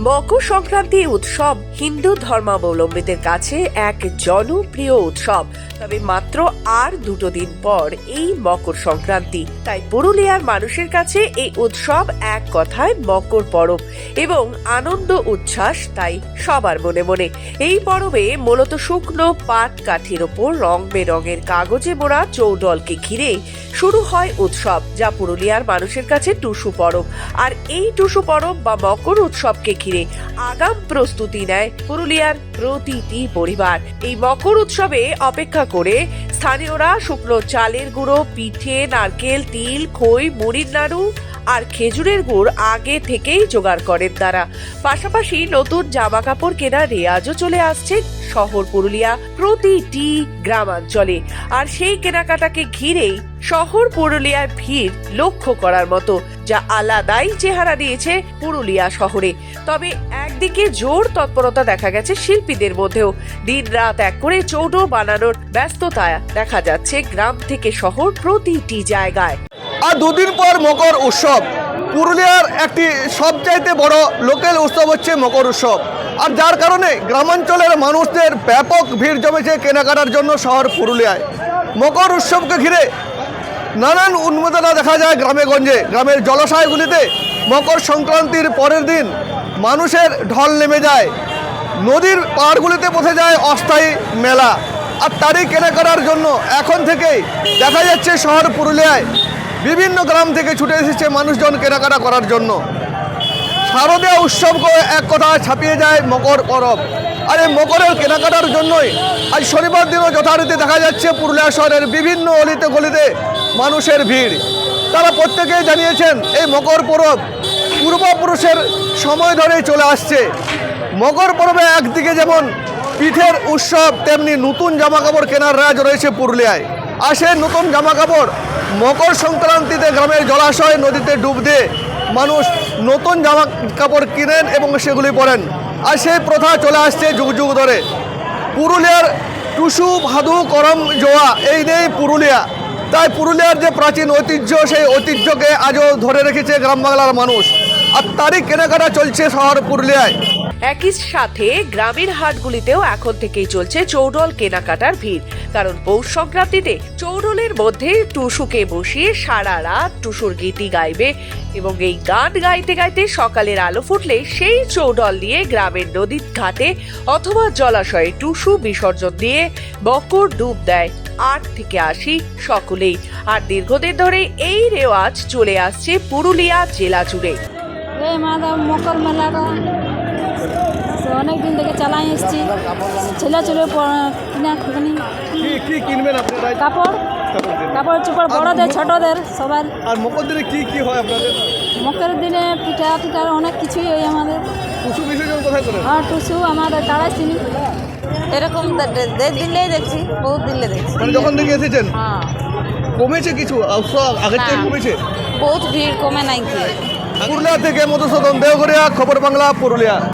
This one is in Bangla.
মকর সংক্রান্তি উৎসব হিন্দু ধর্মাবলম্বীদের কাছে এক জনপ্রিয় উৎসব। তবে মাত্র আর 2 দিন পর এই মকর সংক্রান্তি, তাই পুরুলিয়ার মানুষের কাছে এই উৎসব এক কথায় মকর পরব এবং আনন্দ উচ্ছ্বাস তাই সবার মনে মনে। এই পরবে মূলত শুকনো পাট কাঠির ওপর রং বেরঙের কাগজে মোড়া চৌডলকে ঘিরে শুরু হয় উৎসব, যা পুরুলিয়ার মানুষের কাছে টুসু পরব। আর এই টুসু পরব বা মকর উৎসবকে ঘিরে আগাম প্রস্তুতি নেয় পুরুলিয়ার প্রতিটি পরিবার। এই মকর উৎসবে অপেক্ষা করে স্থানীয়রা শুকনো চালের গুঁড়ো, পিঠে, নারকেল, তিল, খই, মুড়ির নাড়ু আর খেজুরের গুড় আগে থেকেই জোগাড় করেন তারা। পাশাপাশি নতুন জামা কাপড় কেনার রেওয়াজও চলে আসছে শহর পুরুলিয়া প্রতিটি গ্রামাঞ্চলে। আর সেই কেনাকাটাকে ঘিরেই শহর পুরুলিয়ার ভিড় লক্ষ্য করার মতো, যা আলাদাই চেহারা দিয়েছে পুরুলিয়া শহরে। তবে একদিকে জোর তৎপরতা দেখা গেছে শিল্পীদের মধ্যেও। দিন রাত এক করে চৌডো বানানোর ব্যস্ততা দেখা যাচ্ছে গ্রাম থেকে শহর প্রতিটি জায়গায়। আর 2 দিন পর মকর উৎসব। পুরুলিয়ার একটি সবচাইতে বড় লোকাল উৎসব হচ্ছে মকর উৎসব। আর যার কারণে গ্রামাঞ্চলের মানুষদের ব্যাপক ভিড় জমেছে কেনাকাটার জন্য শহর পুরুলিয়ায়। মকর উৎসবকে ঘিরে নানান উন্মাদনা দেখা যায় গ্রামে গঞ্জে। গ্রামের জলাশয়গুলিতে মকর সংক্রান্তির পরের দিন মানুষের ঢল নেমে যায়। নদীর পাড়গুলিতে বসে যায় অস্থায়ী মেলা। আর তারই কেনাকাটার জন্য এখন থেকেই দেখা যাচ্ছে শহর পুরুলিয়ায় বিভিন্ন গ্রাম থেকে ছুটে এসেছে মানুষজন কেনাকাটা করার জন্য। শারদীয় উৎসবকে এক কথায় ছাপিয়ে যায় মকর পরব। আর এই মকরের কেনাকাটার জন্যই আজ শনিবার দিনও যথারীতি দেখা যাচ্ছে পুরুলিয়া শহরের বিভিন্ন অলিতে গলিতে মানুষের ভিড়। তারা প্রত্যেকেই জানিয়েছেন এই মকর পরব পূর্বপুরুষের সময় ধরেই চলে আসছে। মকর পরবে একদিকে যেমন পিঠের উৎসব, তেমনি নতুন জামাকাপড় কেনার রাজ রয়েছে পুরুলিয়ায়। আর সেই নতুন জামাকাপড় মকর সংক্রান্তিতে গ্রামের জলাশয় নদীতে ডুব দিয়ে মানুষ নতুন জামা কাপড় কিনেন এবং সেগুলি পরেন। আর সেই প্রথা চলে আসছে যুগ যুগ ধরে। পুরুলিয়ার টুসু, ভাদু, করম, জোয়া এই নিয়েই পুরুলিয়া। তাই পুরুলিয়ার যে প্রাচীন ঐতিহ্য, সেই ঐতিহ্যকে আজও ধরে রেখেছে গ্রাম বাংলার মানুষ। আর তারই কেনাকাটা চলছে শহর পুরুলিয়ায়। একই সাথে গ্রামের হাটগুলিতেও এখন থেকেই চলছে চৌডল কেনাকাটার ভিড়। কারণ পৌষ সংক্রান্তিতে চৌডলের মধ্যে টুসুকে বসিয়ে সারা রাত টুসুর গীতি গাইবে এবং এই গান গাইতে গাইতে সকালের আলো ফুটলে সেই চৌডল নিয়ে গ্রামের নদীর ঘাটে অথবা জলাশয়ে টুসু বিসর্জন দিয়ে মকর ডুব দেয় 8 থেকে 80 সকলেই। আর দীর্ঘদিন ধরে এই রেওয়াজ চলে আসছে পুরুলিয়া জেলা জুড়ে। এই মকর মেলাটা অনেক দিন থেকে চালাই এসেছি। ছেলে কি কিনবেন আপনারা? কাপড় চোপড় বড়দের ছোটদের সবার। আর মকর দিনে কি হয় আপনাদের? মকরের দিনে পিঠা টিঠার অনেক কিছুই হয় আমাদের। টুসু বিসর্জন কোথায় করেন? আর টুসু আমাদের তাড়াই চিনি এরকম দিল্লি দেখছি, বহুত দিল্লি দেখছি। মানে যখন থেকে এসেছেন হ্যাঁ, কমেছে কিছু আগের থেকে কমেছে? বহুত ভিড় কমে নাই কি। পুরুলিয়া থেকে মধুসূদন দেওঘরিয়া, খবর বাংলা, পুরুলিয়া।